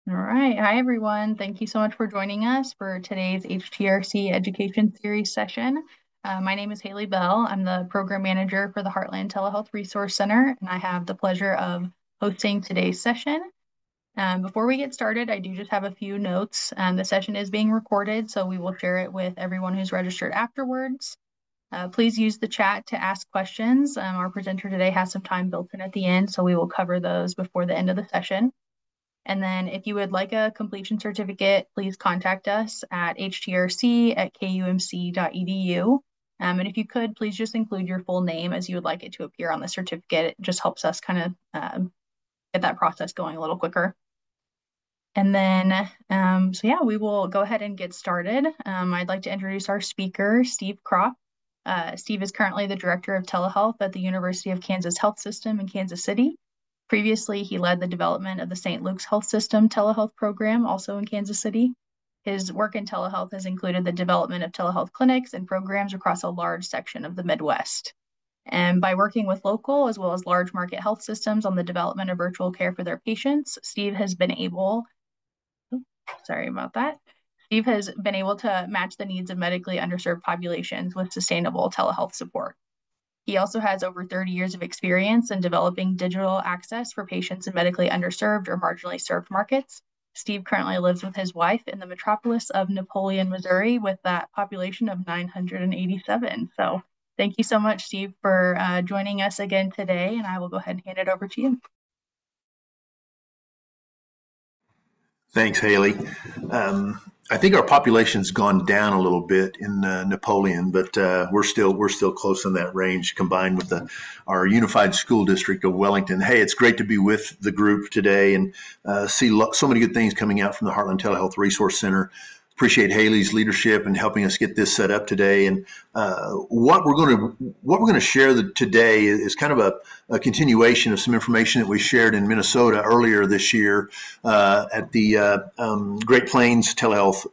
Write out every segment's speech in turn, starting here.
All right. Hi, everyone. Thank you so much for joining us for today's HTRC Education Series session. My name is Haley Bell. I'm the Program Manager for the Heartland Telehealth Resource Center, and I have the pleasure of hosting today's session. Before we get started, I do just have a few notes. The session is being recorded, so we will share it with everyone who's registered afterwards. Please use the chat to ask questions. Our presenter today has some time built in at the end, so we will cover those before the end of the session. And then if you would like a completion certificate, please contact us at htrc@kumc.edu. And if you could, please just include your full name as you would like it to appear on the certificate. It just helps us kind of get that process going a little quicker. And then, so yeah, we will go ahead and get started. I'd like to introduce our speaker, Steve Kropp. Steve is currently the Director of Telehealth at the University of Kansas Health System in Kansas City. Previously, he led the development of the St. Luke's Health System telehealth program, also in Kansas City. His work in telehealth has included the development of telehealth clinics and programs across a large section of the Midwest. And by working with local as well as large market health systems on the development of virtual care for their patients, Steve has been able to match the needs of medically underserved populations with sustainable telehealth support. He also has over 30 years of experience in developing digital access for patients in medically underserved or marginally served markets. Steve currently lives with his wife in the metropolis of Napoleon, Missouri, with that population of 987. So thank you so much, Steve, for joining us again today, and I will go ahead and hand it over to you. Thanks, Haley. I think our population's gone down a little bit in Napoleon, but we're still close in that range. Combined with our unified school district of Wellington, hey, it's great to be with the group today and see so many good things coming out from the Heartland Telehealth Resource Center. Appreciate Haley's leadership in helping us get this set up today. And what we're going to share today is kind of a continuation of some information that we shared in Minnesota earlier this year at the Great Plains Telehealth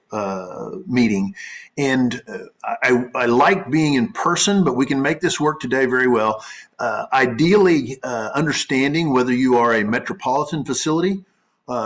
meeting. And I like being in person, but we can make this work today very well. Ideally, understanding whether you are a metropolitan facility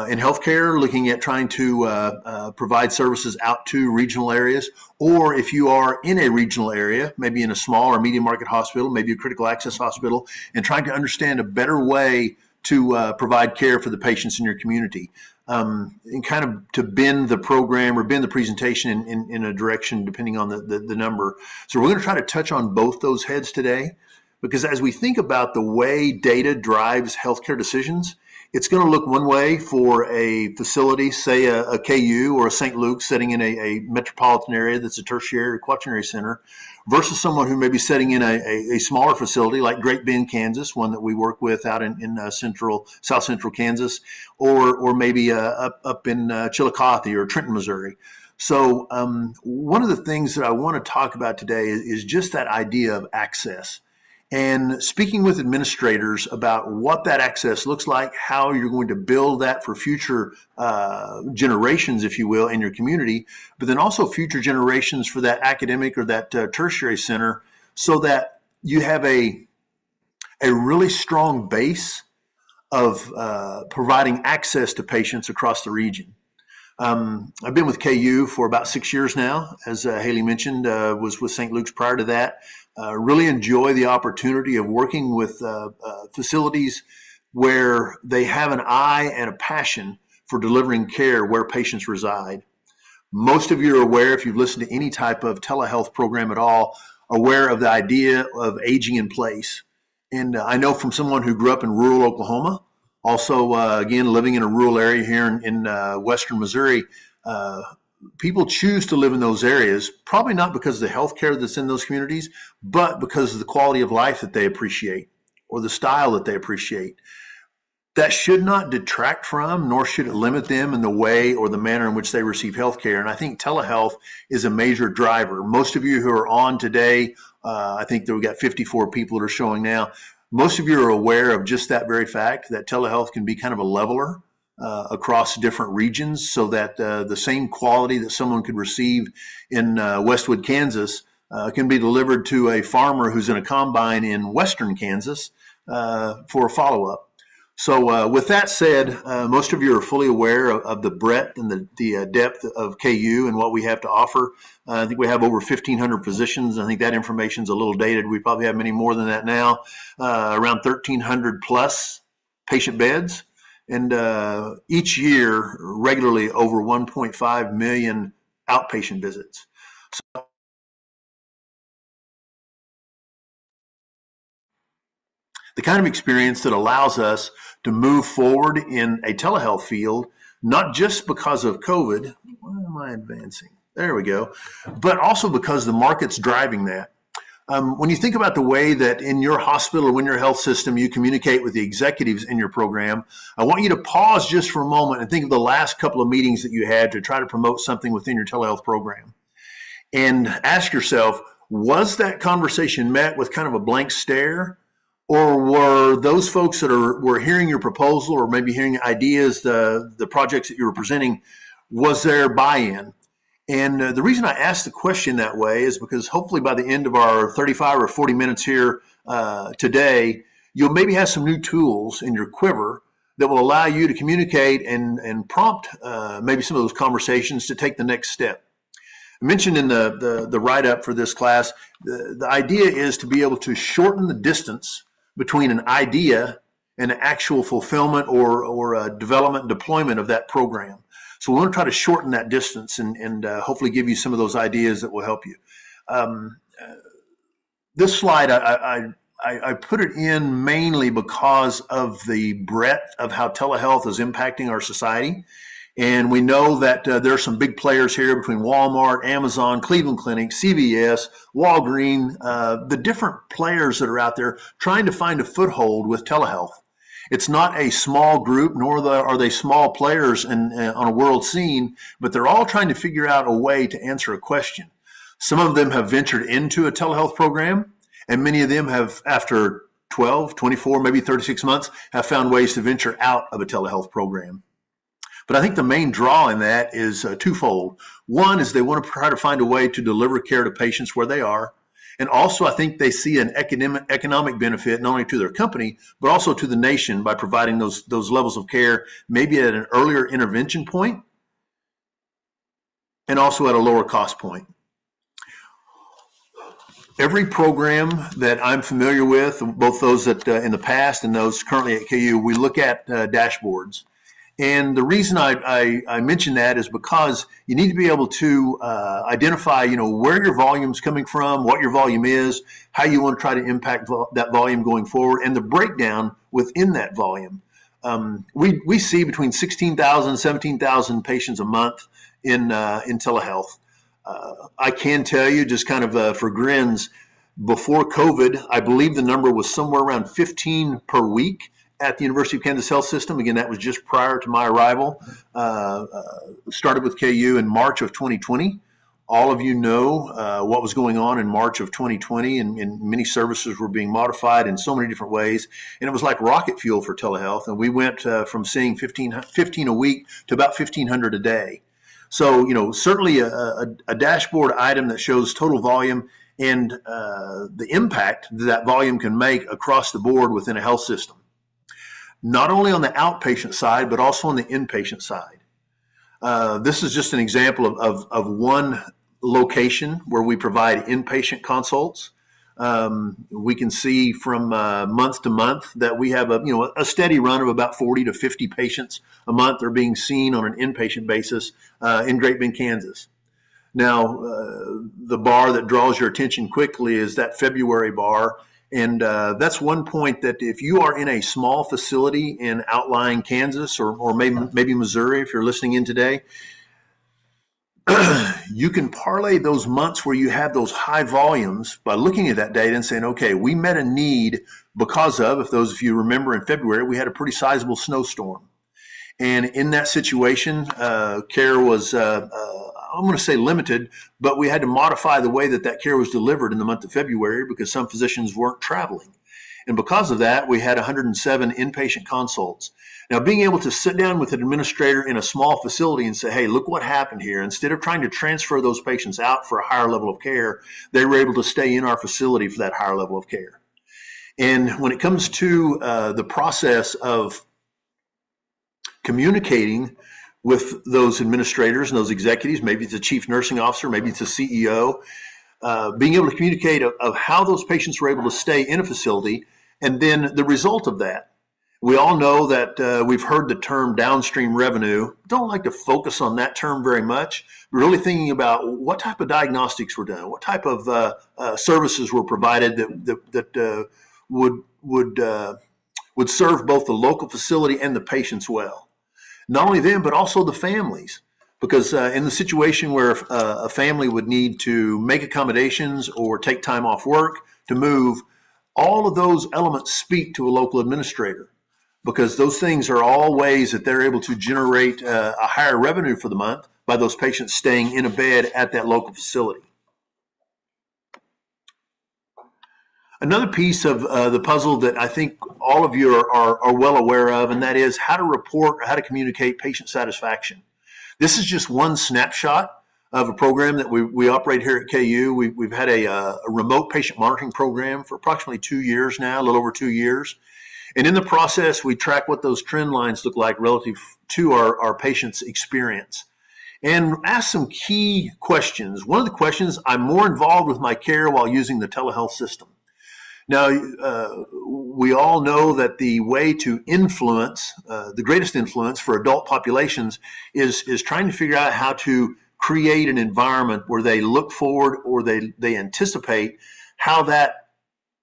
in healthcare, looking at trying to provide services out to regional areas, or if you are in a regional area, maybe in a small or medium market hospital, maybe a critical access hospital, and trying to understand a better way to provide care for the patients in your community, and kind of to bend the program or bend the presentation in a direction depending on the number. So we're going to try to touch on both those heads today, because as we think about the way data drives healthcare decisions, it's going to look one way for a facility, say a KU or a St. Luke's sitting in a metropolitan area that's a tertiary or quaternary center, versus someone who may be sitting in a smaller facility like Great Bend, Kansas, one that we work with out in South Central Kansas, or maybe up in Chillicothe or Trenton, Missouri. So one of the things that I want to talk about today is just that idea of access. And speaking with administrators about what that access looks like, how you're going to build that for future generations, if you will, in your community, but then also future generations for that academic or that tertiary center, so that you have a really strong base of providing access to patients across the region. I've been with KU for about 6 years now, as Haley mentioned, was with St. Luke's prior to that. Really enjoy the opportunity of working with facilities where they have an eye and a passion for delivering care where patients reside. Most of you are aware, if you've listened to any type of telehealth program at all, aware of the idea of aging in place. And I know from someone who grew up in rural Oklahoma, also, again, living in a rural area here in western Missouri, people choose to live in those areas, probably not because of the healthcare that's in those communities, but because of the quality of life that they appreciate or the style that they appreciate. That should not detract from, nor should it limit them in the way or the manner in which they receive healthcare. And I think telehealth is a major driver. Most of you who are on today, I think that we've got 54 people that are showing now. Most of you are aware of just that very fact, that telehealth can be kind of a leveler across different regions, so that the same quality that someone could receive in Westwood, Kansas, can be delivered to a farmer who's in a combine in western Kansas for a follow-up. So with that said, most of you are fully aware of the breadth and the depth of KU and what we have to offer. I think we have over 1,500 physicians. I think that information is a little dated. We probably have many more than that now, around 1,300 plus patient beds. And each year, regularly over 1.5 million outpatient visits. The kind of experience that allows us to move forward in a telehealth field, not just because of COVID. Why am I advancing? There we go. But also because the market's driving that. When you think about the way that in your hospital or in your health system you communicate with the executives in your program, I want you to pause just for a moment and think of the last couple of meetings that you had to try to promote something within your telehealth program. And ask yourself, was that conversation met with kind of a blank stare? Or were those folks that were hearing your proposal or maybe hearing ideas, the projects that you were presenting, was there buy-in? And the reason I asked the question that way is because hopefully by the end of our 35 or 40 minutes here today, you'll maybe have some new tools in your quiver that will allow you to communicate and prompt maybe some of those conversations to take the next step. I mentioned in the write-up for this class, the idea is to be able to shorten the distance between an idea and an actual fulfillment or development and deployment of that program. So we want to try to shorten that distance and hopefully give you some of those ideas that will help you. This slide, I put it in mainly because of the breadth of how telehealth is impacting our society. And we know that there are some big players here between Walmart, Amazon, Cleveland Clinic, CVS, Walgreens, the different players that are out there trying to find a foothold with telehealth. It's not a small group, nor are they small players on a world scene, but they're all trying to figure out a way to answer a question. Some of them have ventured into a telehealth program, and many of them have, after 12, 24, maybe 36 months, have found ways to venture out of a telehealth program. But I think the main draw in that is twofold. One is they want to try to find a way to deliver care to patients where they are. And also, I think they see an economic benefit not only to their company, but also to the nation by providing those levels of care, maybe at an earlier intervention point and also at a lower cost point. Every program that I'm familiar with, both those that in the past and those currently at KU, we look at dashboards. And the reason I mention that is because you need to be able to identify, where your volume's coming from, what your volume is, how you want to try to impact that volume going forward, and the breakdown within that volume. We see between 16,000 17,000 patients a month in telehealth. I can tell you, just kind of for grins, before COVID, I believe the number was somewhere around 15 per week at the University of Kansas Health System. Again, that was just prior to my arrival. Started with KU in March of 2020. All of you know what was going on in March of 2020, and many services were being modified in so many different ways. And it was like rocket fuel for telehealth. And we went from seeing 15 a week to about 1,500 a day. So, certainly a dashboard item that shows total volume and the impact that volume can make across the board within a health system. Not only on the outpatient side, but also on the inpatient side. This is just an example of one location where we provide inpatient consults. We can see from month to month that we have a steady run of about 40 to 50 patients a month are being seen on an inpatient basis in Great Bend, Kansas. Now, the bar that draws your attention quickly is that February bar. And that's one point that if you are in a small facility in outlying Kansas or maybe Missouri, if you're listening in today, you can parlay those months where you have those high volumes by looking at that data and saying, okay, we met a need because of, if those of you remember in February, we had a pretty sizable snowstorm. And in that situation, care was, I'm going to say limited, but we had to modify the way that care was delivered in the month of February because some physicians weren't traveling. And because of that, we had 107 inpatient consults. Now, being able to sit down with an administrator in a small facility and say, hey, look what happened here. Instead of trying to transfer those patients out for a higher level of care, they were able to stay in our facility for that higher level of care. And when it comes to the process of communicating with those administrators and those executives, maybe it's a chief nursing officer, maybe it's a CEO, being able to communicate of how those patients were able to stay in a facility, and then the result of that. We all know that we've heard the term downstream revenue. Don't like to focus on that term very much. We're really thinking about what type of diagnostics were done, what type of services were provided that would serve both the local facility and the patients well. Not only them, but also the families. Because in the situation where a family would need to make accommodations or take time off work to move, all of those elements speak to a local administrator, because those things are all ways that they're able to generate a higher revenue for the month by those patients staying in a bed at that local facility. Another piece of the puzzle that I think all of you are well aware of, and that is how to report or how to communicate patient satisfaction. This is just one snapshot of a program that we operate here at KU. We've had a remote patient monitoring program for approximately 2 years now, a little over 2 years. And in the process, we track what those trend lines look like relative to our patients' experience and ask some key questions. One of the questions, I'm more involved with my care while using the telehealth system. Now, we all know that the way to influence, the greatest influence for adult populations is trying to figure out how to create an environment where they look forward or they anticipate how that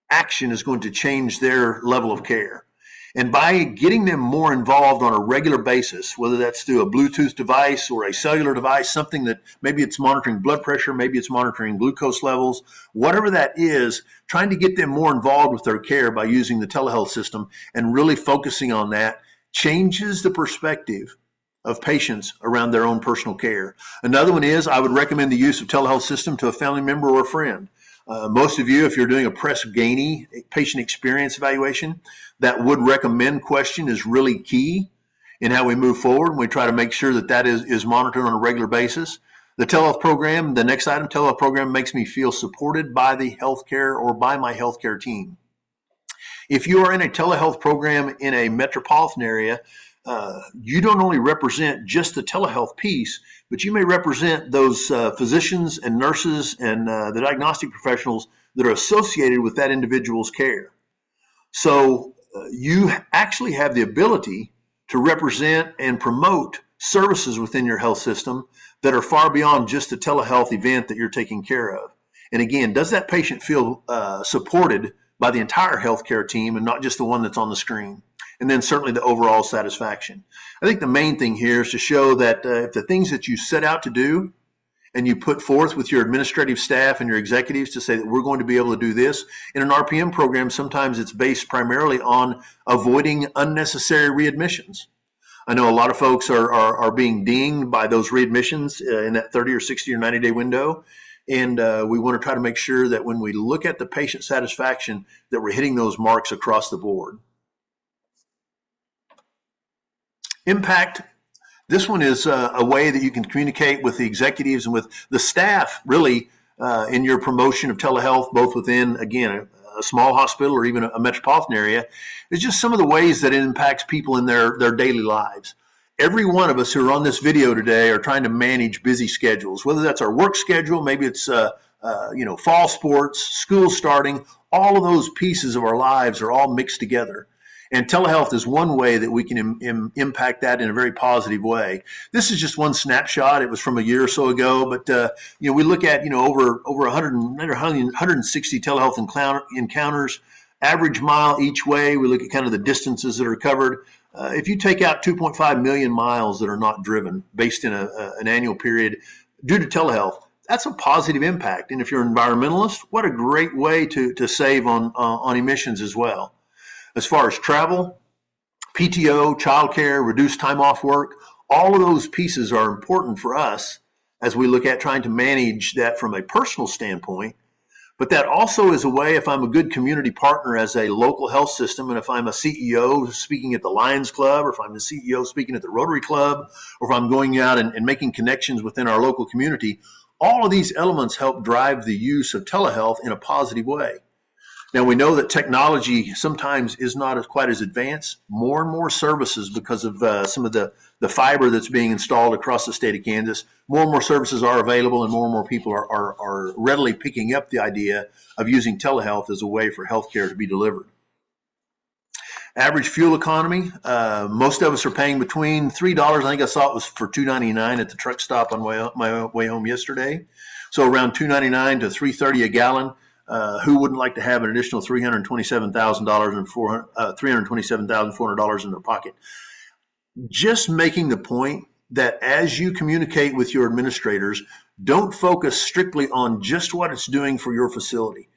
action is going to change their level of care. And by getting them more involved on a regular basis, whether that's through a Bluetooth device or a cellular device, something that maybe it's monitoring blood pressure, maybe it's monitoring glucose levels, whatever that is, trying to get them more involved with their care by using the telehealth system and really focusing on that changes the perspective of patients around their own personal care. Another one is I would recommend the use of telehealth system to a family member or a friend. Most of you, if you're doing a Press Ganey patient experience evaluation, that would recommend question is really key in how we move forward. We try to make sure that that is monitored on a regular basis. The telehealth program, the next item, telehealth program makes me feel supported by the healthcare or by my healthcare team. If you are in a telehealth program in a metropolitan area, you don't only represent just the telehealth piece, but you may represent those physicians and nurses and the diagnostic professionals that are associated with that individual's care. So you actually have the ability to represent and promote services within your health system that are far beyond just a telehealth event that you're taking care of. And again, does that patient feel supported by the entire healthcare team and not just the one that's on the screen? And then certainly the overall satisfaction. I think the main thing here is to show that if the things that you set out to do and you put forth with your administrative staff and your executives to say that we're going to be able to do this, in an RPM program, sometimes it's based primarily on avoiding unnecessary readmissions. I know a lot of folks are being dinged by those readmissions in that 30 or 60 or 90-day window. And we want to try to make sure that when we look at the patient satisfaction, that we're hitting those marks across the board. Impact. This one is a way that you can communicate with the executives and with the staff, really, in your promotion of telehealth, both within, again, a small hospital or even a metropolitan area. It's just some of the ways that it impacts people in their daily lives. Every one of us who are on this video today are trying to manage busy schedules, whether that's our work schedule, maybe it's fall sports, school starting. All of those pieces of our lives are all mixed together. And telehealth is one way that we can impact that in a very positive way. This is just one snapshot. It was from a year or so ago, but we look at over 160 telehealth encounters, average mile each way. We look at kind of the distances that are covered. If you take out 2.5 million miles that are not driven based in an annual period due to telehealth, that's a positive impact. And if you're an environmentalist, what a great way to save on emissions as well. As far as travel, PTO, childcare, reduced time off work, all of those pieces are important for us as we look at trying to manage that from a personal standpoint. But that also is a way, if I'm a good community partner as a local health system, and if I'm a CEO speaking at the Lions Club, or if I'm the CEO speaking at the Rotary Club, or if I'm going out and making connections within our local community, all of these elements help drive the use of telehealth in a positive way. Now we know that technology sometimes is not quite as advanced. More and more services, because of some of the fiber that's being installed across the state of Kansas, more and more services are available, and more people are readily picking up the idea of using telehealth as a way for healthcare to be delivered. Average fuel economy, most of us are paying between $3. I think I saw it was for $2.99 at the truck stop on my way home yesterday. So around $2.99 to $3.30 a gallon. Who wouldn't like to have an additional $327,000 and $327,400 in their pocket? Just making the point that as you communicate with your administrators, don't focus strictly on just what it's doing for your facility.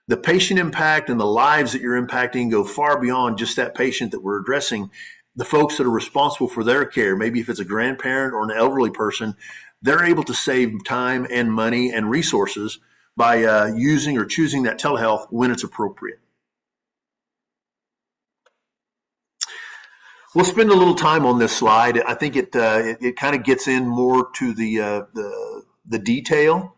The patient impact and the lives that you're impacting go far beyond just that patient that we're addressing. The folks that are responsible for their care, maybe if it's a grandparent or an elderly person, they're able to save time and money and resources by using or choosing that telehealth when it's appropriate. We'll spend a little time on this slide. I think it kind of gets in more to the detail.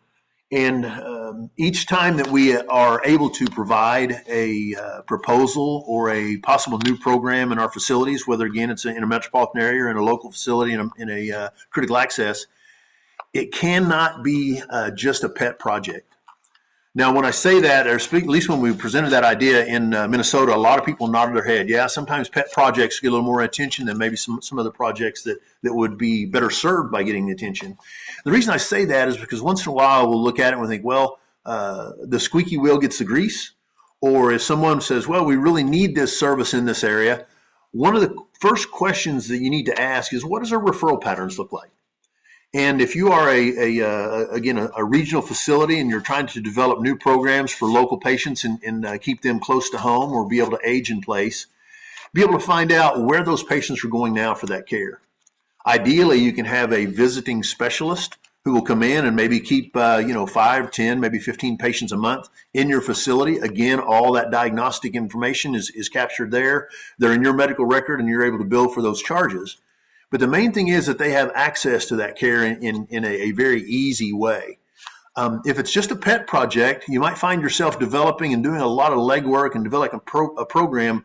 And each time that we are able to provide a proposal or a possible new program in our facilities, whether again it's in a metropolitan area or in a local facility in a critical access, it cannot be just a pet project. Now, when I say that, or at least when we presented that idea in Minnesota, a lot of people nodded their head. Yeah, sometimes pet projects get a little more attention than maybe some other projects that would be better served by getting the attention. The reason I say that is because once in a while we'll look at it and we'll think, well, the squeaky wheel gets the grease. Or if someone says, well, we really need this service in this area, one of the first questions that you need to ask is, what does our referral patterns look like? And if you are a regional facility and you're trying to develop new programs for local patients and keep them close to home or be able to age in place, be able to find out where those patients are going now for that care. Ideally, you can have a visiting specialist who will come in and maybe keep 5, 10, maybe 15 patients a month in your facility. Again, all that diagnostic information is captured there. They're in your medical record and you're able to bill for those charges. But the main thing is that they have access to that care in a very easy way. If it's just a pet project, you might find yourself developing and doing a lot of legwork and developing a program,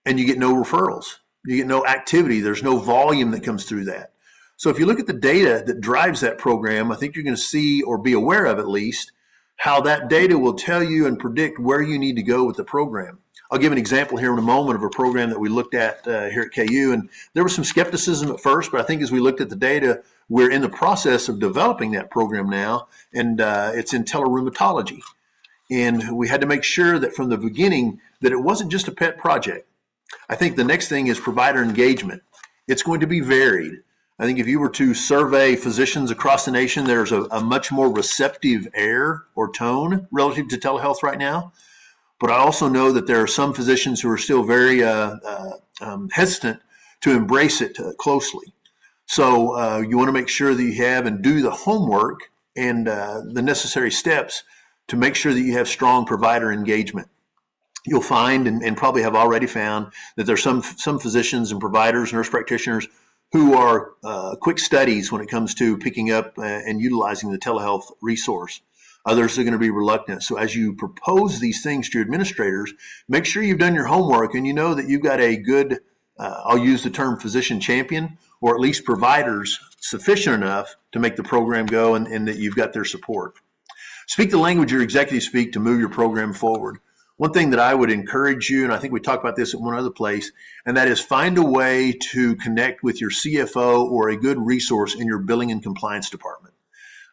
and you get no referrals. You get no activity. There's no volume that comes through that. So if you look at the data that drives that program, I think you're going to see, or be aware of at least, how that data will tell you and predict where you need to go with the program. I'll give an example here in a moment of a program that we looked at here at KU, and there was some skepticism at first, but I think as we looked at the data, we're in the process of developing that program now, and it's in telerheumatology. And we had to make sure that from the beginning that it wasn't just a pet project. I think the next thing is provider engagement. It's going to be varied. I think if you were to survey physicians across the nation, there's a much more receptive air or tone relative to telehealth right now. But I also know that there are some physicians who are still very hesitant to embrace it closely. So you want to make sure that you have and do the homework and the necessary steps to make sure that you have strong provider engagement. You'll find and probably have already found that there's some physicians and providers, nurse practitioners who are quick studies when it comes to picking up and utilizing the telehealth resource. Others are going to be reluctant. So as you propose these things to your administrators, make sure you've done your homework and you know that you've got a good, I'll use the term physician champion, or at least providers sufficient enough to make the program go and that you've got their support. Speak the language your executives speak to move your program forward. One thing that I would encourage you, and I think we talked about this at one other place, and that is find a way to connect with your CFO or a good resource in your billing and compliance department.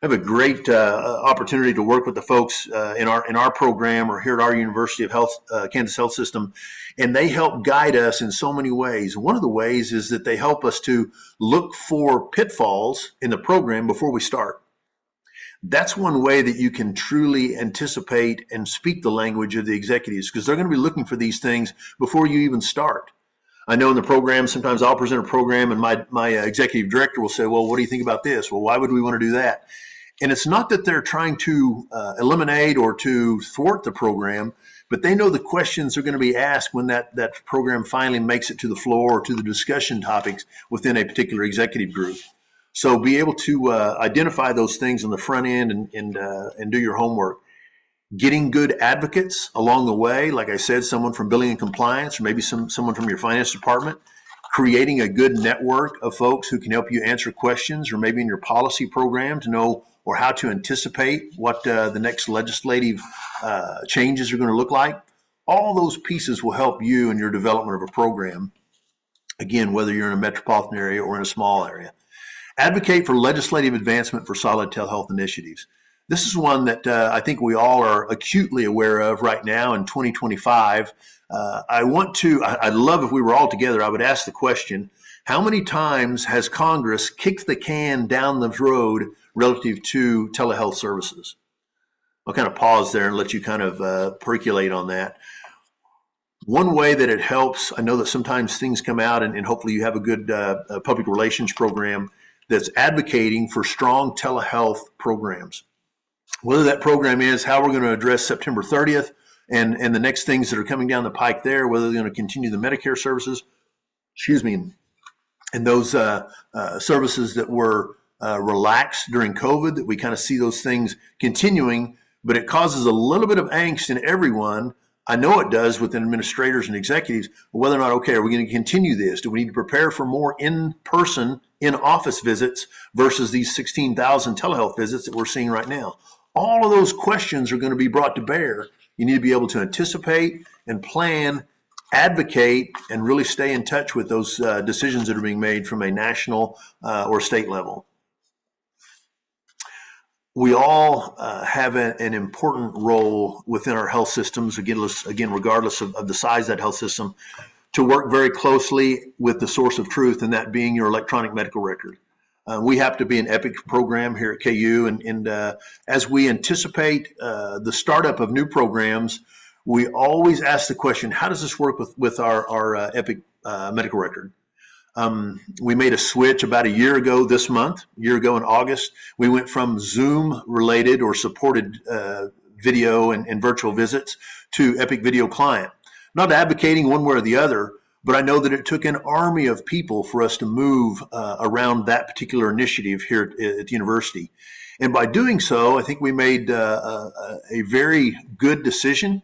I have a great opportunity to work with the folks in our program or here at our University of Health, Kansas Health System, and they help guide us in so many ways. One of the ways is that they help us to look for pitfalls in the program before we start. That's one way that you can truly anticipate and speak the language of the executives, because they're going to be looking for these things before you even start. I know in the program, sometimes I'll present a program and my executive director will say, well, what do you think about this? Well, why would we want to do that? And it's not that they're trying to eliminate or to thwart the program, but they know the questions are going to be asked when that program finally makes it to the floor or to the discussion topics within a particular executive group. So be able to identify those things on the front end and do your homework. getting good advocates along the way. Like I said, someone from billing and compliance, or maybe someone from your finance department, creating a good network of folks who can help you answer questions, or maybe in your policy program to know or how to anticipate what the next legislative changes are going to look like. All those pieces will help you in your development of a program. Again, whether you're in a metropolitan area or in a small area. Advocate for legislative advancement for solid telehealth initiatives. This is one that I think we all are acutely aware of right now in 2025. I'd love if we were all together, I would ask the question, how many times has Congress kicked the can down the road relative to telehealth services? I'll kind of pause there and let you kind of percolate on that. One way that it helps, I know that sometimes things come out, and hopefully you have a good public relations program that's advocating for strong telehealth programs. Whether that program is how we're going to address September 30th and the next things that are coming down the pike there, whether they're going to continue the Medicare services, and those services that were relaxed during COVID, that we kind of see those things continuing, but it causes a little bit of angst in everyone. I know it does within administrators and executives, whether or not, okay, are we going to continue this? Do we need to prepare for more in-person, in-office visits versus these 16,000 telehealth visits that we're seeing right now? All of those questions are going to be brought to bear. You need to be able to anticipate and plan, advocate, and really stay in touch with those decisions that are being made from a national or state level. We all have an important role within our health systems, again regardless of the size of that health system, to work very closely with the source of truth, and that being your electronic medical record. We happen to be an Epic program here at KU, and as we anticipate the startup of new programs, we always ask the question, how does this work with our Epic medical record? We made a switch about a year ago this month, a year ago in August. We went from Zoom related or supported video and virtual visits to Epic Video Client. Not advocating one way or the other, but I know that it took an army of people for us to move around that particular initiative here at the university. And by doing so, I think we made a very good decision,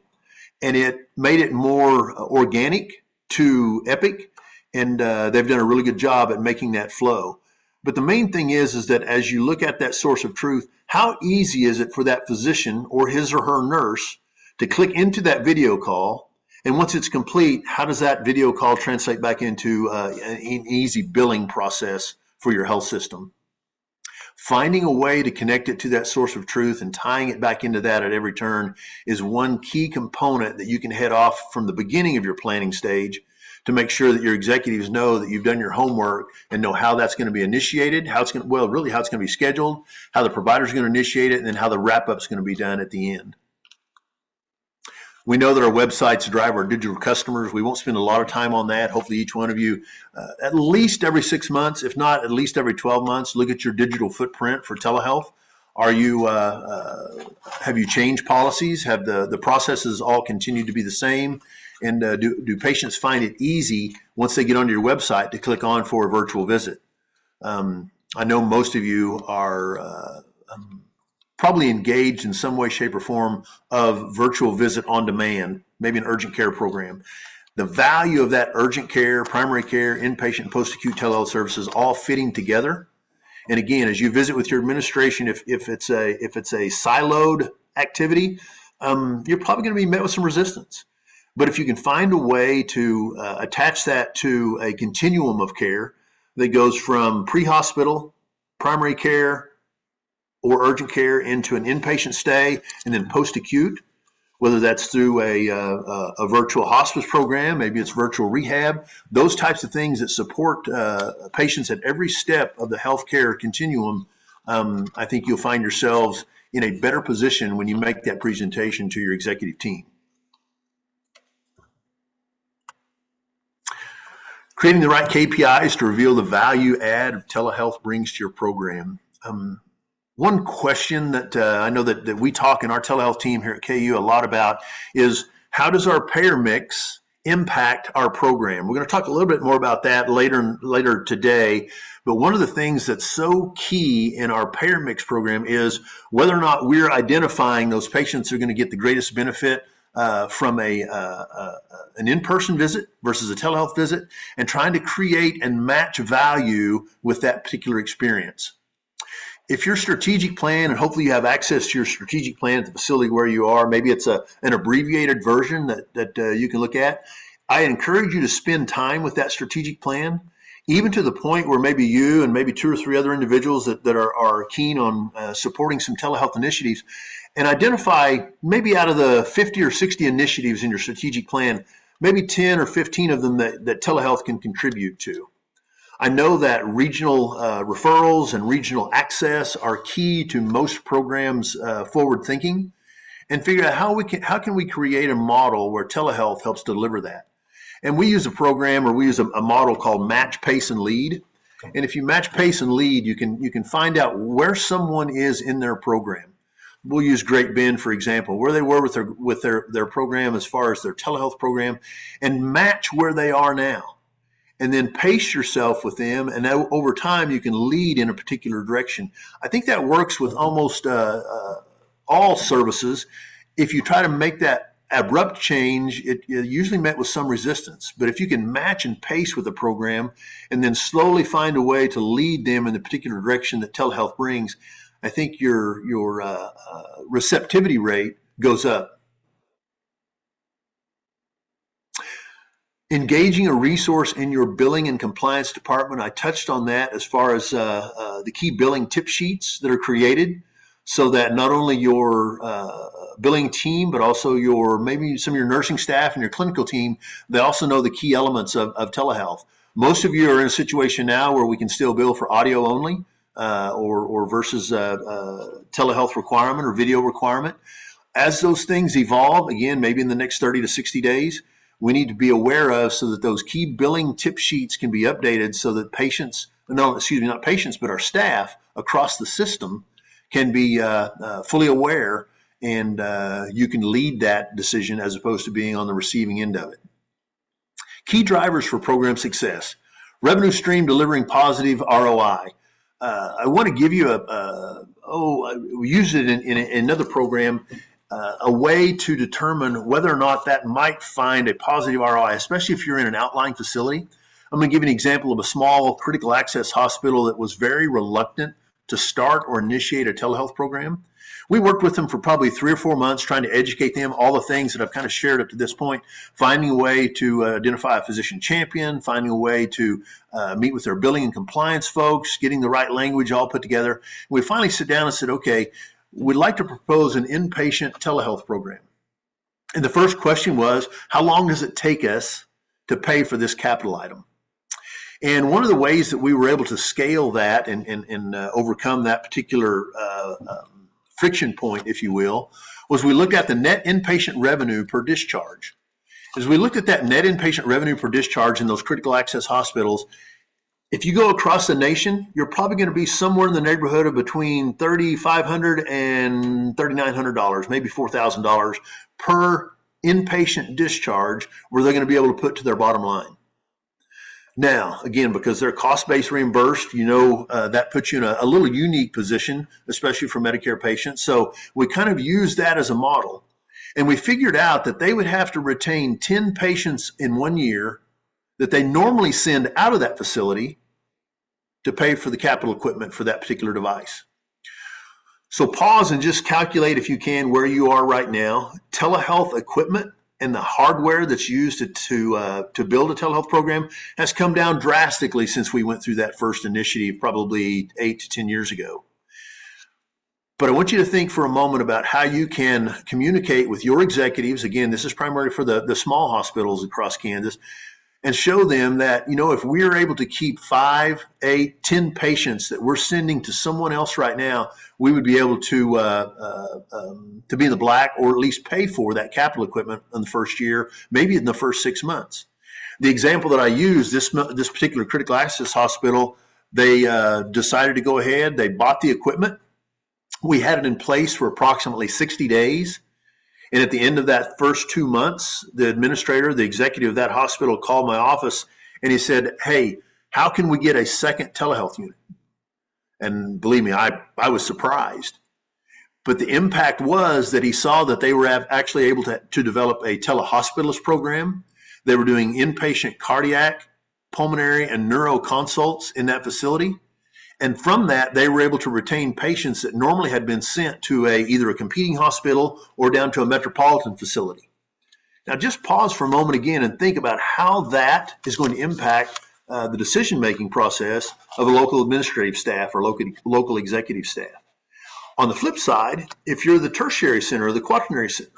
and it made it more organic to Epic. And they've done a really good job at making that flow. But the main thing is that as you look at that source of truth, how easy is it for that physician or his or her nurse to click into that video call? And once it's complete, how does that video call translate back into an easy billing process for your health system? Finding a way to connect it to that source of truth and tying it back into that at every turn is one key component that you can head off from the beginning of your planning stage to make sure that your executives know that you've done your homework and know how that's going to be initiated, how it's going to be scheduled, how the provider is going to initiate it, and then how the wrap-up is going to be done at the end. We know that our websites drive our digital customers. We won't spend a lot of time on that. Hopefully each one of you, at least every 6 months, if not at least every 12 months, look at your digital footprint for telehealth. Are you, have you changed policies? Have the processes all continued to be the same? And do patients find it easy once they get onto your website to click on for a virtual visit? I know most of you are probably engaged in some way, shape, or form of virtual visit on demand, maybe an urgent care program. The value of that urgent care, primary care, inpatient, post-acute telehealth services all fitting together. And again, as you visit with your administration, if it's a siloed activity, you're probably going to be met with some resistance. But if you can find a way to attach that to a continuum of care that goes from pre-hospital, primary care, or urgent care into an inpatient stay, and then post-acute, whether that's through a virtual hospice program, maybe it's virtual rehab, those types of things that support patients at every step of the healthcare continuum, I think you'll find yourselves in a better position when you make that presentation to your executive team. Creating the right KPIs to reveal the value add telehealth brings to your program. One question that I know that we talk in our telehealth team here at KU a lot about is, how does our payer mix impact our program. We're going to talk a little bit more about that later today. But one of the things that's so key in our payer mix program is whether or not we're identifying those patients who are going to get the greatest benefit from an in-person visit versus a telehealth visit, and trying to create and match value with that particular experience. If your strategic plan, and hopefully you have access to your strategic plan at the facility where you are, maybe it's an abbreviated version that you can look at, I encourage you to spend time with that strategic plan, even to the point where maybe you and maybe 2 or 3 other individuals that are keen on supporting some telehealth initiatives, and identify maybe out of the 50 or 60 initiatives in your strategic plan, maybe 10 or 15 of them that telehealth can contribute to. I know that regional referrals and regional access are key to most programs' forward thinking, and figure out how can we create a model where telehealth helps deliver that. And we use a program, or we use a model called Match, Pace, and Lead. And if you match, pace, and lead, you can find out where someone is in their program. We'll use Great Bend, for example, where they were with their program as far as their telehealth program, and match where they are now. And then pace yourself with them, and over time you can lead in a particular direction. I think that works with almost all services. If you try to make that abrupt change, it usually met with some resistance. But if you can match and pace with the program, and then slowly find a way to lead them in the particular direction that telehealth brings, I think your receptivity rate goes up. Engaging a resource in your billing and compliance department. I touched on that as far as the key billing tip sheets that are created, so that not only your billing team, but also maybe some of your nursing staff and your clinical team, they also know the key elements of telehealth. Most of you are in a situation now where we can still bill for audio only, or versus telehealth requirement or video requirement. As those things evolve, again, maybe in the next 30 to 60 days, we need to be aware of, so that those key billing tip sheets can be updated, so that not patients, but our staff across the system can be fully aware, and you can lead that decision as opposed to being on the receiving end of it. Key drivers for program success: revenue stream delivering positive ROI. I want to give you we used it in another program, a way to determine whether or not that might find a positive ROI, especially if you're in an outlying facility. I'm going to give you an example of a small critical access hospital that was very reluctant to start or initiate a telehealth program. We worked with them for probably 3 or 4 months, trying to educate them, all the things that I've kind of shared up to this point, finding a way to identify a physician champion, finding a way to meet with their billing and compliance folks, getting the right language all put together. We finally sit down and said, okay, we'd like to propose an inpatient telehealth program. And the first question was, how long does it take us to pay for this capital item? And one of the ways that we were able to scale that and overcome that particular friction point, if you will, was we looked at the net inpatient revenue per discharge. As we looked at that net inpatient revenue per discharge in those critical access hospitals, if you go across the nation, you're probably going to be somewhere in the neighborhood of between $3,500 and $3,900, maybe $4,000 per inpatient discharge, where they're going to be able to put to their bottom line. Now, again, because they're cost-based reimbursed, that puts you in a little unique position, especially for Medicare patients. So we kind of used that as a model. And we figured out that they would have to retain 10 patients in 1 year that they normally send out of that facility to pay for the capital equipment for that particular device. So pause and just calculate, if you can, where you are right now. Telehealth equipment and the hardware that's used to build a telehealth program has come down drastically since we went through that first initiative, probably 8 to 10 years ago. But I want you to think for a moment about how you can communicate with your executives. Again, this is primarily for the small hospitals across Kansas, and show them that, if we are able to keep 5, 8, 10 patients that we're sending to someone else right now, we would be able to be in the black, or at least pay for that capital equipment in the first year, maybe in the first 6 months. The example that I use, this particular critical access hospital, they decided to go ahead. They bought the equipment. We had it in place for approximately 60 days. And at the end of that first 2 months, the administrator, the executive of that hospital called my office and he said, "Hey, how can we get a second telehealth unit?" And believe me, I was surprised. But the impact was that he saw that they were actually able to develop a telehospitalist program. They were doing inpatient cardiac, pulmonary, and neuro consults in that facility. And from that, they were able to retain patients that normally had been sent to either a competing hospital or down to a metropolitan facility. Now, just pause for a moment again and think about how that is going to impact the decision-making process of a local administrative staff or local executive staff. On the flip side, if you're the tertiary center or the quaternary center,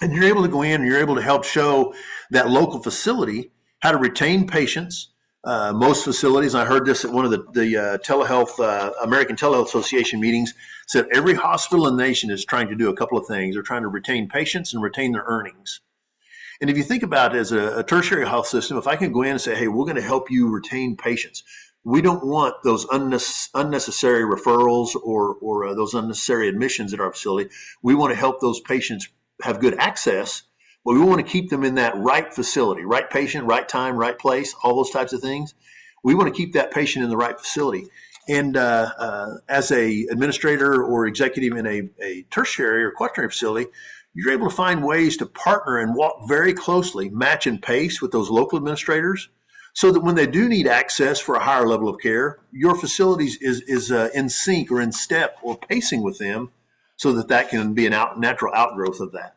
and you're able to go in and you're able to help show that local facility how to retain patients, most facilities, I heard this at one of the telehealth, American Telehealth Association meetings, said every hospital in the nation is trying to do a couple of things. They're trying to retain patients and retain their earnings. And if you think about it as a tertiary health system, if I can go in and say, hey, we're going to help you retain patients, we don't want those unnecessary referrals or those unnecessary admissions at our facility. We want to help those patients have good access, but we want to keep them in that right facility, right patient, right time, right place, all those types of things. We want to keep that patient in the right facility. And as a administrator or executive in a tertiary or quaternary facility, you're able to find ways to partner and walk very closely, match and pace with those local administrators, so that when they do need access for a higher level of care, your facilities is in sync or in step or pacing with them, so that can be a natural outgrowth of that.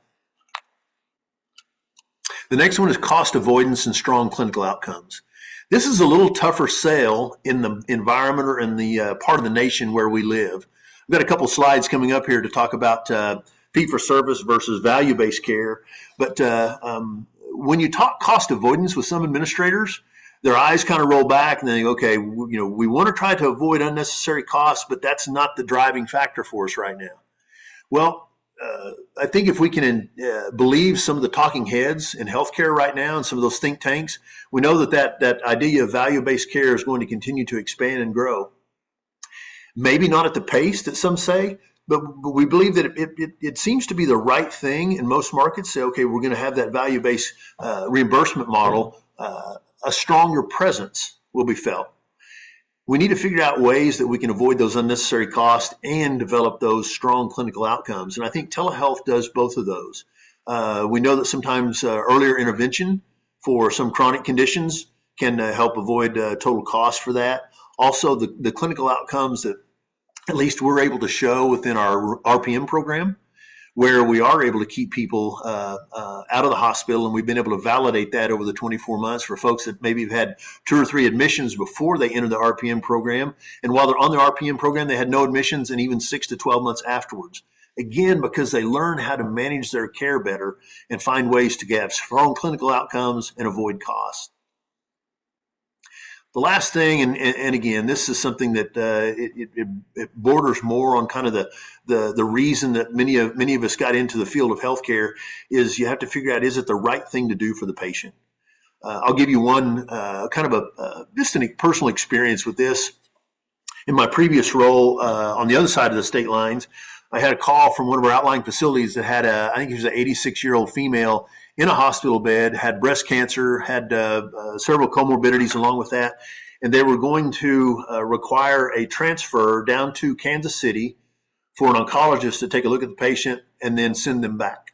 The next one is cost avoidance and strong clinical outcomes. This is a little tougher sell in the environment or in the part of the nation where we live. I've got a couple slides coming up here to talk about fee-for-service versus value-based care. But when you talk cost avoidance with some administrators, their eyes kind of roll back and they think, okay, we want to try to avoid unnecessary costs, but that's not the driving factor for us right now. Well, I think if we can believe some of the talking heads in healthcare right now and some of those think tanks, we know that idea of value-based care is going to continue to expand and grow. Maybe not at the pace that some say, but we believe that it seems to be the right thing in most markets. Say, okay, we're going to have that value-based reimbursement model. A stronger presence will be felt. We need to figure out ways that we can avoid those unnecessary costs and develop those strong clinical outcomes. And I think telehealth does both of those. We know that sometimes earlier intervention for some chronic conditions can help avoid total cost for that. Also, the clinical outcomes that at least we're able to show within our RPM program, where we are able to keep people out of the hospital, and we've been able to validate that over the 24 months for folks that maybe have had 2 or 3 admissions before they enter the RPM program. And while they're on the RPM program, they had no admissions, and even 6 to 12 months afterwards. Again, because they learn how to manage their care better and find ways to have strong clinical outcomes and avoid costs. The last thing, and again, this is something that it borders more on kind of the reason that many of us got into the field of healthcare, is you have to figure out, is it the right thing to do for the patient? I'll give you one kind of just a personal experience with this. In my previous role on the other side of the state lines, I had a call from one of our outlying facilities that had I think it was an 86-year-old female in a hospital bed, had breast cancer, had several comorbidities along with that, and they were going to require a transfer down to Kansas City for an oncologist to take a look at the patient and then send them back.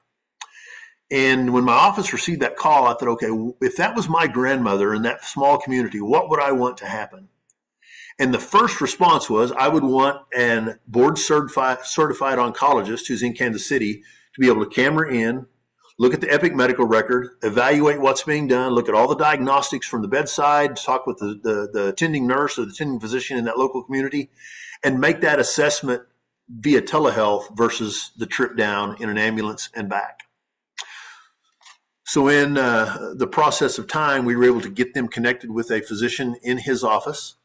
And when my office received that call, I thought, okay, if that was my grandmother in that small community, what would I want to happen? And the first response was, I would want an board certified oncologist who's in Kansas City to be able to camera in, look at the Epic medical record, evaluate what's being done, look at all the diagnostics from the bedside, talk with the attending nurse or the attending physician in that local community, and make that assessment via telehealth versus the trip down in an ambulance and back. So in the process of time, we were able to get them connected with a physician in his office.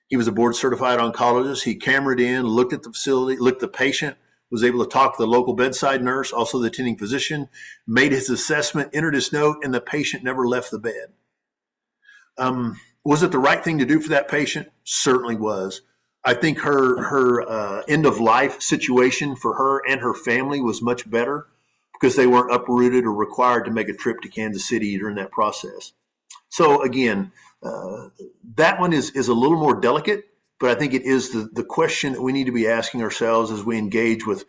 He was a board certified oncologist. He cameraed in, looked at the facility, looked at the patient, was able to talk to the local bedside nurse, also the attending physician, made his assessment, entered his note, and the patient never left the bed. Was it the right thing to do for that patient? Certainly was. I think her end of life situation for her and her family was much better, because they weren't uprooted or required to make a trip to Kansas City during that process. So again, that one is a little more delicate, but I think it is the question that we need to be asking ourselves as we engage with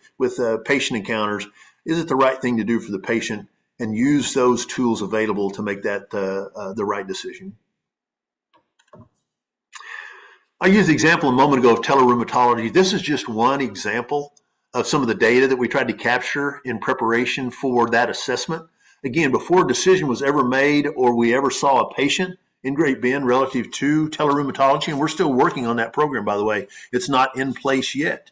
patient encounters. Is it the right thing to do for the patient? And use those tools available to make that the right decision. I used the example a moment ago of telerheumatology. This is just one example of some of the data that we tried to capture in preparation for that assessment. Again, before a decision was ever made or we ever saw a patient in Great Bend relative to telerheumatology, and we're still working on that program, by the way. It's not in place yet.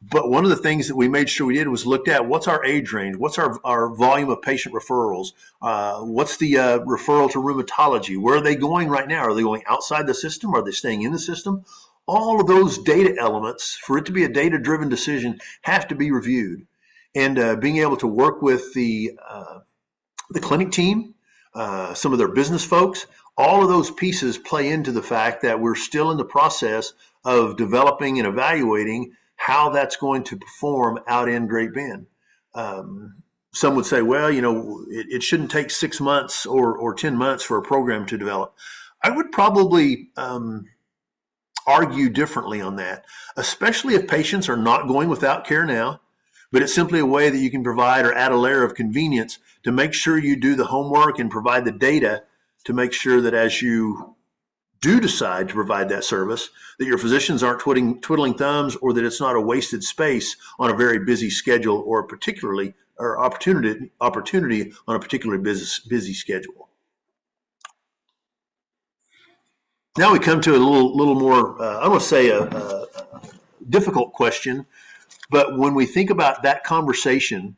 But one of the things that we made sure we did was looked at what's our age range, what's our volume of patient referrals, what's the referral to rheumatology, where are they going right now? Are they going outside the system? Are they staying in the system? All of those data elements, for it to be a data-driven decision, have to be reviewed. And being able to work with the clinic team, some of their business folks, all of those pieces play into the fact that we're still in the process of developing and evaluating how that's going to perform out in Great Bend. Some would say, well, it shouldn't take 6 months or 10 months for a program to develop. I would probably argue differently on that, especially if patients are not going without care now, but it's simply a way that you can provide or add a layer of convenience to make sure you do the homework and provide the data to make sure that as you do decide to provide that service, that your physicians aren't twiddling thumbs, or that it's not a wasted space on a very busy schedule or opportunity on a particularly busy schedule. Now we come to a little more, I want to say a difficult question, but when we think about that conversation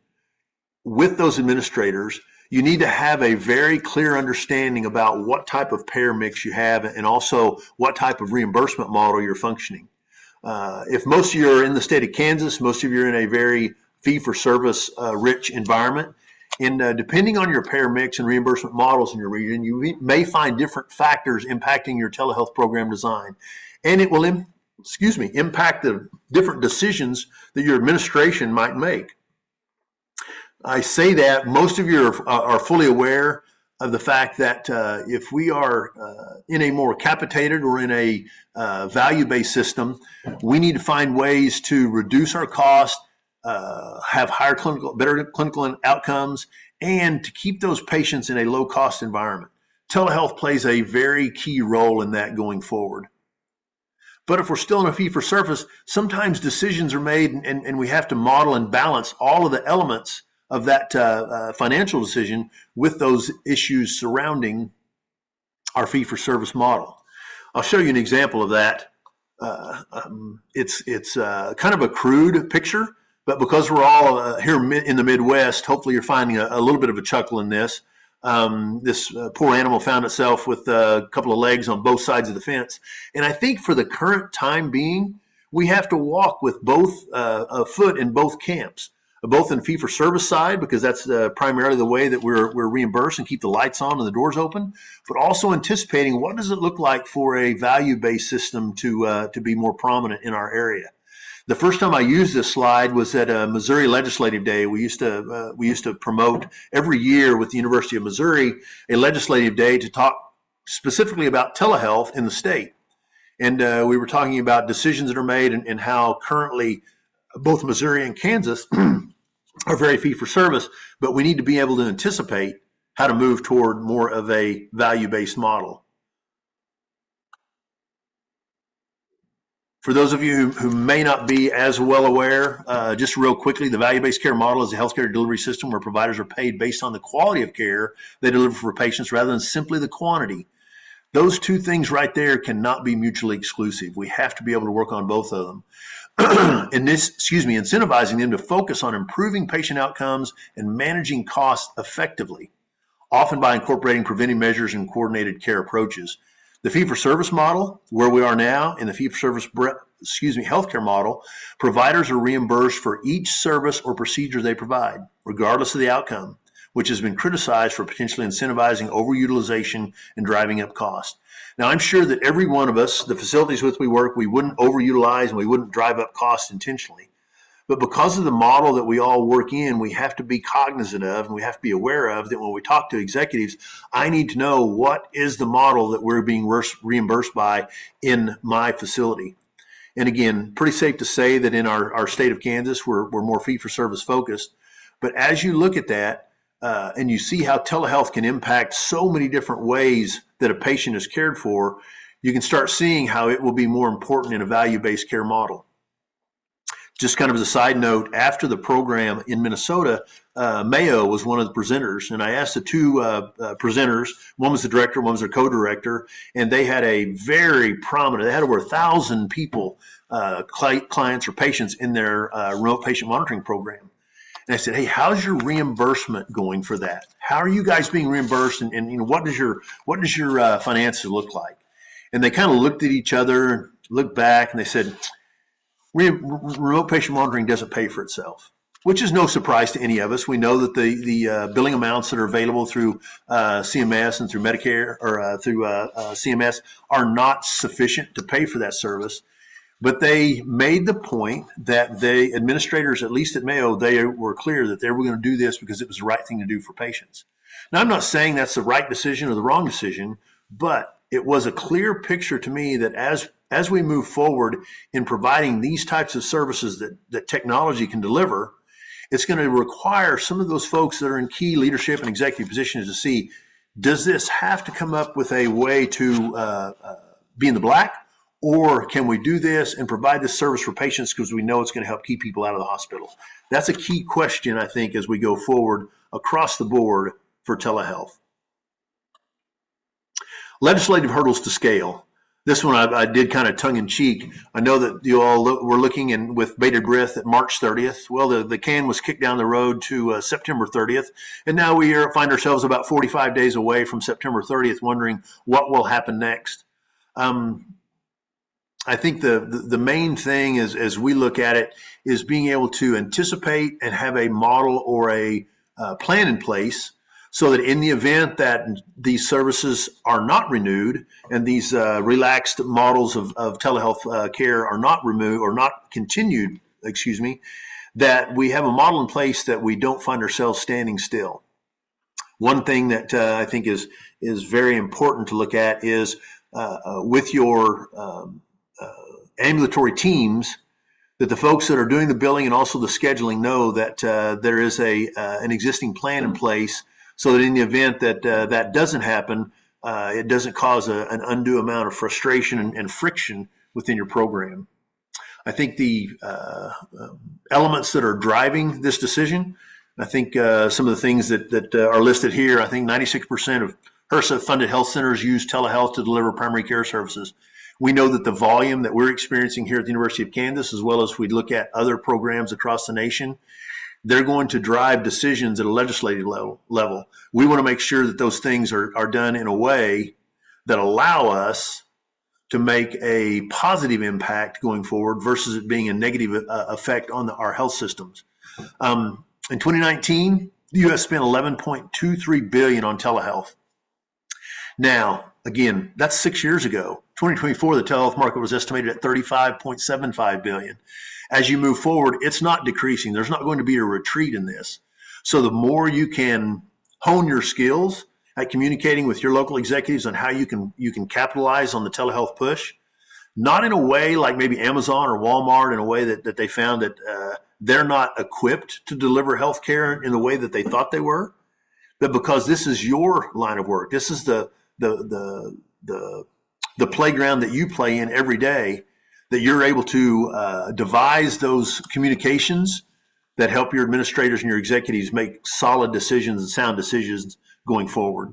with those administrators, you need to have a very clear understanding about what type of payer mix you have and also what type of reimbursement model you're functioning. If most of you are in the state of Kansas, most of you are in a very fee-for-service rich environment, and depending on your payer mix and reimbursement models in your region, you may find different factors impacting your telehealth program design. And it will impact the different decisions that your administration might make. I say that most of you are fully aware of the fact that if we are in a more capitated or in a value-based system, we need to find ways to reduce our cost, have better clinical outcomes, and to keep those patients in a low-cost environment. Telehealth plays a very key role in that going forward. But if we're still in a fee-for-service, sometimes decisions are made and we have to model and balance all of the elements of that financial decision with those issues surrounding our fee-for-service model. I'll show you an example of that. It's kind of a crude picture, but because we're all here in the Midwest, hopefully you're finding a little bit of a chuckle in this. This poor animal found itself with a couple of legs on both sides of the fence. And I think for the current time being, we have to walk with both a foot in both camps. Both in fee-for-service side, because that's primarily the way that we're reimbursed and keep the lights on and the doors open, but also anticipating what does it look like for a value-based system to be more prominent in our area. The first time I used this slide was at a Missouri Legislative Day. We used to promote every year with the University of Missouri a legislative day to talk specifically about telehealth in the state. And we were talking about decisions that are made and how currently both Missouri and Kansas are very fee-for-service, but we need to be able to anticipate how to move toward more of a value-based model. For those of you who may not be as well aware, just real quickly, the value-based care model is a healthcare delivery system where providers are paid based on the quality of care they deliver for patients rather than simply the quantity. Those two things right there cannot be mutually exclusive. We have to be able to work on both of them. Incentivizing them to focus on improving patient outcomes and managing costs effectively, often by incorporating preventive measures and coordinated care approaches. The fee-for-service model, where we are now, in the fee-for-service healthcare model, providers are reimbursed for each service or procedure they provide, regardless of the outcome, which has been criticized for potentially incentivizing overutilization and driving up cost. Now, I'm sure that every one of us, the facilities with we work, we wouldn't overutilize and we wouldn't drive up costs intentionally. But because of the model that we all work in, we have to be cognizant of and we have to be aware of that when we talk to executives, I need to know what is the model that we're being reimbursed by in my facility. And again, pretty safe to say that in our state of Kansas, we're more fee-for-service focused. But as you look at that and you see how telehealth can impact so many different ways that a patient is cared for, you can start seeing how it will be more important in a value-based care model. Just kind of as a side note, after the program in Minnesota, Mayo was one of the presenters, and I asked the two presenters, one was the director, one was their co-director, and they had a very prominent, they had over 1,000 people, clients or patients in their remote patient monitoring program. And I said, hey, how's your reimbursement going for that? How are you guys being reimbursed, and you know, what does your finances look like? And they kind of looked at each other, looked back, and they said, remote patient monitoring doesn't pay for itself, which is no surprise to any of us. We know that the billing amounts that are available through CMS and through Medicare or through CMS are not sufficient to pay for that service. But they made the point that the administrators, at least at Mayo, they were clear that they were going to do this because it was the right thing to do for patients. Now, I'm not saying that's the right decision or the wrong decision, but it was a clear picture to me that as we move forward in providing these types of services that technology can deliver, it's going to require some of those folks that are in key leadership and executive positions to see, does this have to come up with a way to be in the black, or can we do this and provide this service for patients because we know it's going to help keep people out of the hospital? That's a key question, I think, as we go forward across the board for telehealth. Legislative hurdles to scale. This one I did kind of tongue in cheek. I know that you all were looking in with bated breath at March 30th. Well, the can was kicked down the road to September 30th. And now we find ourselves about 45 days away from September 30th, wondering what will happen next. I think the main thing is, as we look at it, is being able to anticipate and have a model or a plan in place so that in the event that these services are not renewed and these relaxed models of telehealth care are not removed or not continued, that we have a model in place that we don't find ourselves standing still. One thing that I think is very important to look at is with your ambulatory teams, that the folks that are doing the billing and also the scheduling know that there is an existing plan in place so that in the event that that doesn't happen, it doesn't cause an undue amount of frustration and friction within your program. I think the elements that are driving this decision, I think some of the things that are listed here, I think 96% of HRSA-funded health centers use telehealth to deliver primary care services. We know that the volume that we're experiencing here at the University of Kansas, as well as we look at other programs across the nation, they're going to drive decisions at a legislative level. We want to make sure that those things are done in a way that allow us to make a positive impact going forward versus it being a negative effect on our health systems. In 2019, the U.S. spent $11.23 billion on telehealth. Now, again, that's 6 years ago. 2024, the telehealth market was estimated at $35.75 billion. As you move forward, it's not decreasing. There's not going to be a retreat in this. So the more you can hone your skills at communicating with your local executives on how you can capitalize on the telehealth push, not in a way like maybe Amazon or Walmart, in a way that they found that they're not equipped to deliver healthcare in the way that they thought they were, but because this is your line of work. This is the playground that you play in every day, that you're able to devise those communications that help your administrators and your executives make solid decisions and sound decisions going forward.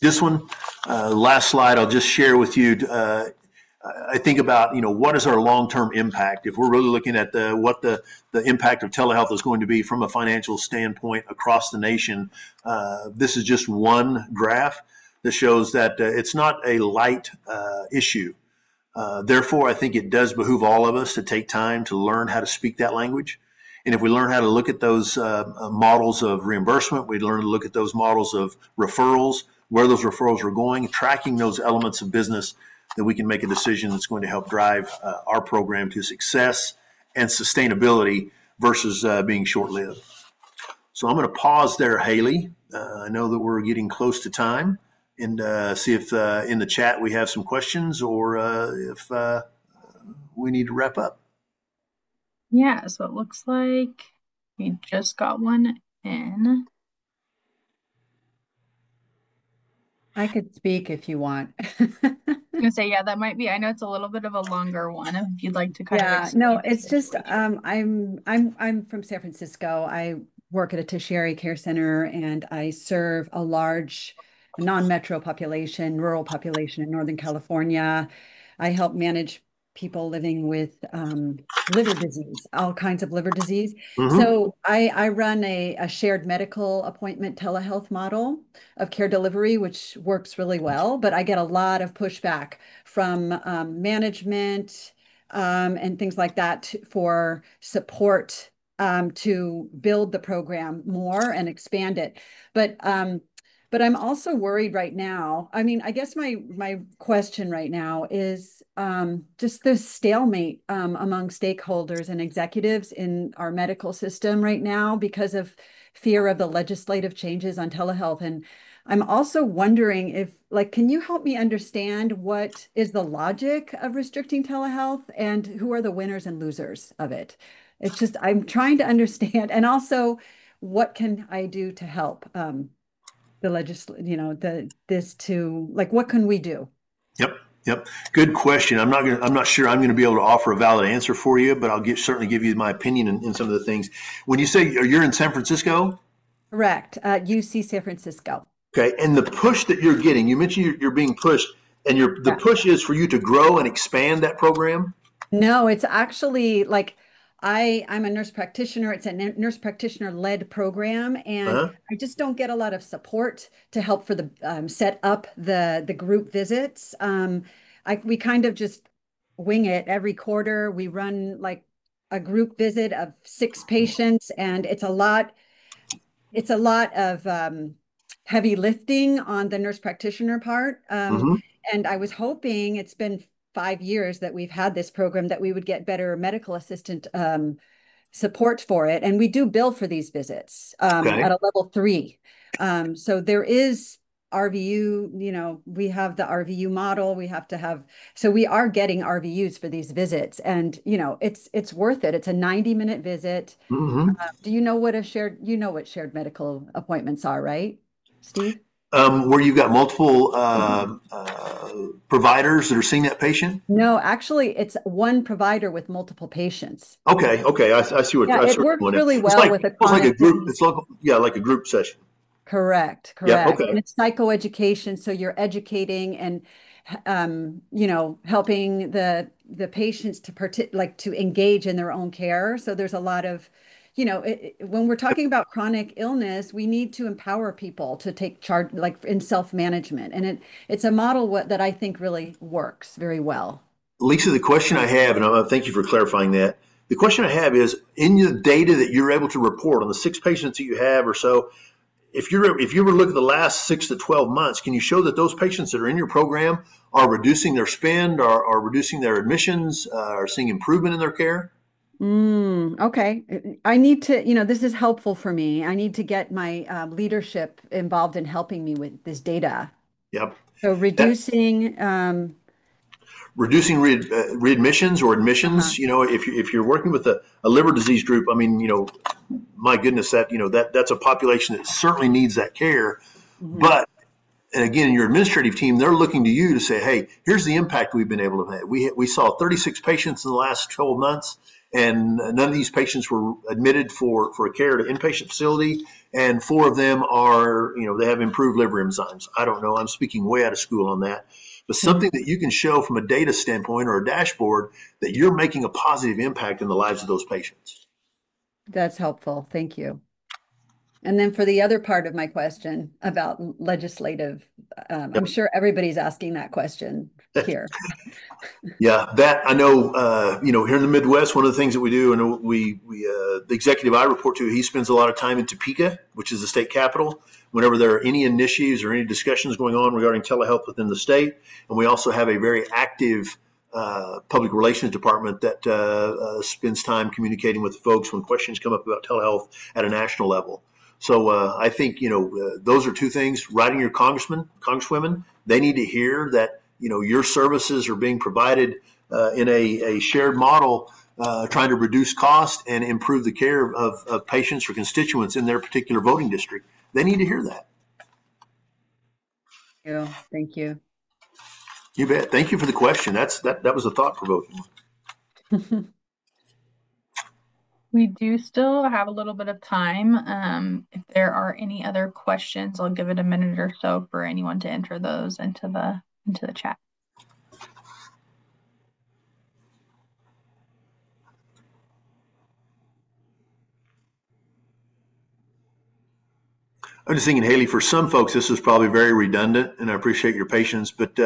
This one, last slide, I'll just share with you. I think about, what is our long-term impact? If we're really looking at what the impact of telehealth is going to be from a financial standpoint across the nation, this is just one graph that shows that it's not a light issue. Therefore, I think it does behoove all of us to take time to learn how to speak that language. And if we learn how to look at those models of reimbursement, we learn to look at those models of referrals, where those referrals are going, tracking those elements of business, that we can make a decision that's going to help drive our program to success and sustainability versus being short-lived. So I'm going to pause there, Haley. I know that we're getting close to time, and see if in the chat we have some questions, or if we need to wrap up. Yeah, so it looks like we just got one in. I could speak if you want. I'm gonna say, yeah, that might be. I know it's a little bit of a longer one. If you'd like to kind of Yeah, no, explain the it's just situation. I'm from San Francisco. I work at a tertiary care center and I serve a large non-metro population, rural population in Northern California. I help manage people living with liver disease, all kinds of liver disease. Mm-hmm. So I run a shared medical appointment telehealth model of care delivery, which works really well, but I get a lot of pushback from management and things like that for support to build the program more and expand it. But I'm also worried right now. I mean, I guess my question right now is just the stalemate among stakeholders and executives in our medical system right now because of fear of the legislative changes on telehealth. And I'm also wondering if, like, can you help me understand what is the logic of restricting telehealth and who are the winners and losers of it? It's just, I'm trying to understand. And also, what can I do to help the this to, like, what can we do? Yep. Yep. Good question. I'm not sure I'm going to be able to offer a valid answer for you, but certainly give you my opinion in some of the things. When you say you're in San Francisco, Correct. UC San Francisco. okay, and the push that you're getting, you mentioned you're being pushed, and the Yeah. push is for you to grow and expand that program. No, it's actually like I'm a nurse practitioner. It's a nurse practitioner led program, and Uh-huh. I just don't get a lot of support to help for the set up the group visits. We kind of just wing it every quarter. We run like a group visit of 6 patients, and it's a lot of heavy lifting on the nurse practitioner part. Mm-hmm. And I was hoping it's been 5 years that we've had this program that we would get better medical assistant support for it. And we do bill for these visits Okay. at a level 3. So there is RVU, we have the RVU model. We have to have, so we are getting RVUs for these visits, and it's worth it. It's a 90-minute visit. Mm-hmm. Do you know what what shared medical appointments are, right, Steve? Where you've got multiple providers that are seeing that patient. No, actually, it's one provider with multiple patients. Okay. Okay. I see what Yeah, I see it what you're works going at. really It's well like with a almost like a chronic group. disease. It's like, yeah, like a group session. Correct, Yep. correct. And Okay. it's psychoeducation, so you're educating and helping the patients to like to engage in their own care. So there's a lot of, when we're talking about chronic illness, we need to empower people to take charge, like in self-management. And it's a model that I think really works very well. Lisa, the question I have, and thank you for clarifying that. The question I have is, in the data that you're able to report on the 6 patients that you have or so, if you were to look at the last 6 to 12 months, can you show that those patients that are in your program are reducing their spend, are reducing their admissions, are seeing improvement in their care? Okay. I need to, this is helpful for me. I need to get my leadership involved in helping me with this data. Yep. So That reducing, reducing readmissions or uh-huh. admissions. If you're working with a liver disease group, I mean, my goodness, that's a population that certainly needs that care. Mhm. But and again, your administrative team, they're looking to you to say, hey, here's the impact we've been able to have. We saw 36 patients in the last 12 months, and none of these patients were admitted for a care at an inpatient facility. And 4 of them are, they have improved liver enzymes. I don't know. I'm speaking way out of school on that. But something that you can show from a data standpoint or a dashboard that you're making a positive impact in the lives of those patients. That's helpful. Thank you. And then for the other part of my question about legislative, I'm sure everybody's asking that question here. Yeah, that I know. Here in the Midwest, one of the things that we do, and the executive I report to, he spends a lot of time in Topeka, which is the state capital. Whenever there are any initiatives or any discussions going on regarding telehealth within the state, and we also have a very active public relations department that spends time communicating with folks when questions come up about telehealth at a national level. So I think those are two things. Writing your congressmen, congresswomen, they need to hear that your services are being provided in a shared model, trying to reduce cost and improve the care of patients or constituents in their particular voting district. They need to hear that. Thank you. You bet. Thank you for the question. That was a thought provoking one. We do still have a little bit of time. If there are any other questions, I'll give it a minute or so for anyone to enter those into the chat. I'm just thinking, Haley, for some folks, this is probably very redundant, and I appreciate your patience. But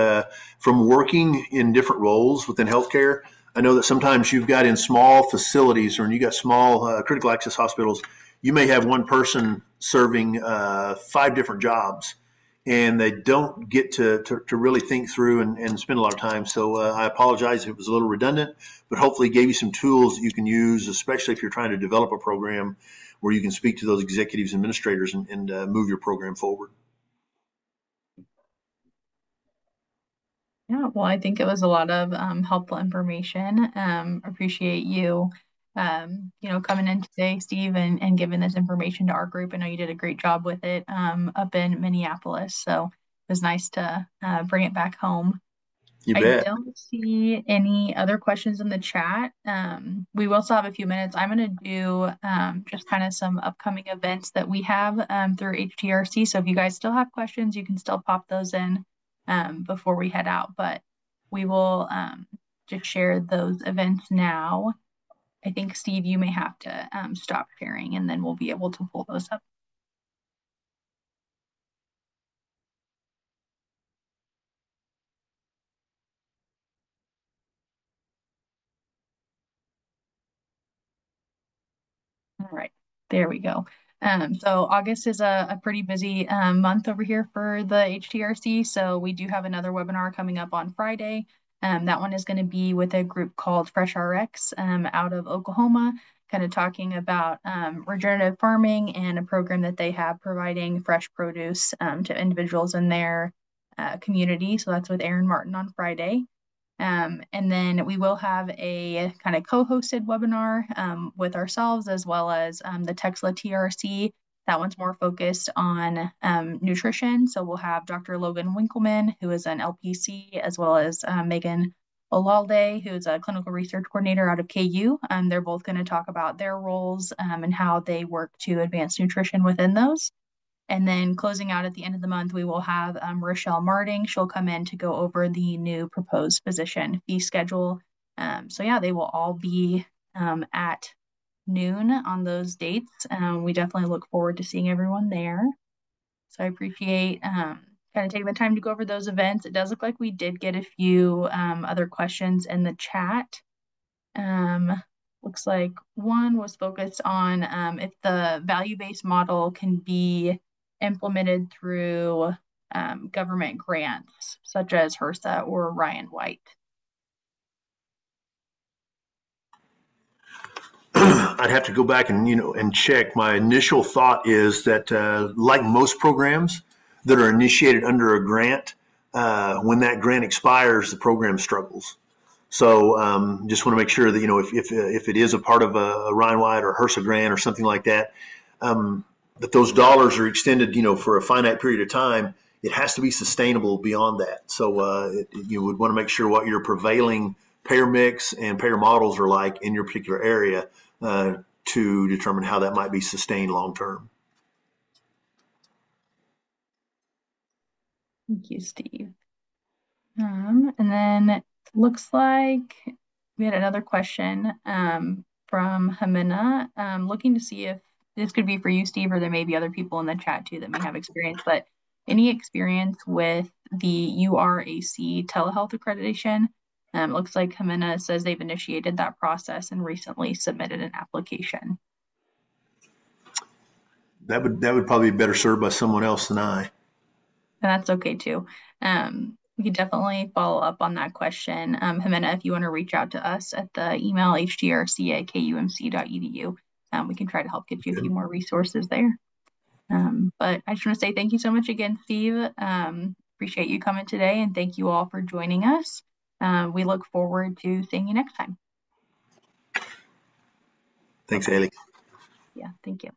from working in different roles within healthcare, I know that sometimes you've got in small facilities or you got small critical access hospitals, you may have one person serving 5 different jobs, and they don't get to really think through and spend a lot of time. So I apologize if it was a little redundant, but hopefully gave you some tools that you can use, especially if you're trying to develop a program where you can speak to those executives and administrators and move your program forward. Yeah, well, I think it was a lot of helpful information. Appreciate you, coming in today, Steve, and giving this information to our group. I know you did a great job with it up in Minneapolis, so it was nice to bring it back home. You I bet. don't see any other questions in the chat. We will still have a few minutes. I'm going to do just kind of some upcoming events that we have through HTRC. So if you guys still have questions, you can still pop those in before we head out. But we will just share those events now. I think, Steve, you may have to stop sharing and then we'll be able to pull those up. All right, there we go. So August is a pretty busy month over here for the HTRC. So we do have another webinar coming up on Friday. That one is going to be with a group called Fresh RX out of Oklahoma, kind of talking about regenerative farming and a program that they have providing fresh produce to individuals in their community. So that's with Aaron Martin on Friday. And then we will have a kind of co-hosted webinar with ourselves as well as the Texla TRC. That one's more focused on nutrition. So we'll have Dr. Logan Winkleman, who is an LPC, as well as Megan Olalde, who's a clinical research coordinator out of KU. They're both going to talk about their roles and how they work to advance nutrition within those. And then closing out at the end of the month, we will have Rochelle Marding. She'll come in to go over the new proposed physician fee schedule. So yeah, they will all be at noon on those dates. We definitely look forward to seeing everyone there. So I appreciate kind of taking the time to go over those events. It does look like we did get a few other questions in the chat. Looks like one was focused on if the value-based model can be implemented through government grants, such as HRSA or Ryan White. I'd have to go back and check. My initial thought is that like most programs that are initiated under a grant, when that grant expires, the program struggles. So just want to make sure that if it is a part of a Ryan White or HRSA grant or something like that, that those dollars are extended for a finite period of time. It has to be sustainable beyond that. So you would want to make sure what your prevailing payer mix and payer models are like in your particular area to determine how that might be sustained long term. Thank you, Steve. And then it looks like we had another question from Hamina, looking to see if this could be for you, Steve, or there may be other people in the chat too that may have experience, but any experience with the URAC telehealth accreditation? Looks like Jimena says they've initiated that process and recently submitted an application. That would probably be better served by someone else than I. And that's okay too. We could definitely follow up on that question. Jimena, if you want to reach out to us at the email htrc@kumc.edu, we can try to help get you a few more resources there. But I just want to say thank you so much again, Steve. Appreciate you coming today, and thank you all for joining us. We look forward to seeing you next time. Thanks, Haley. Yeah, thank you.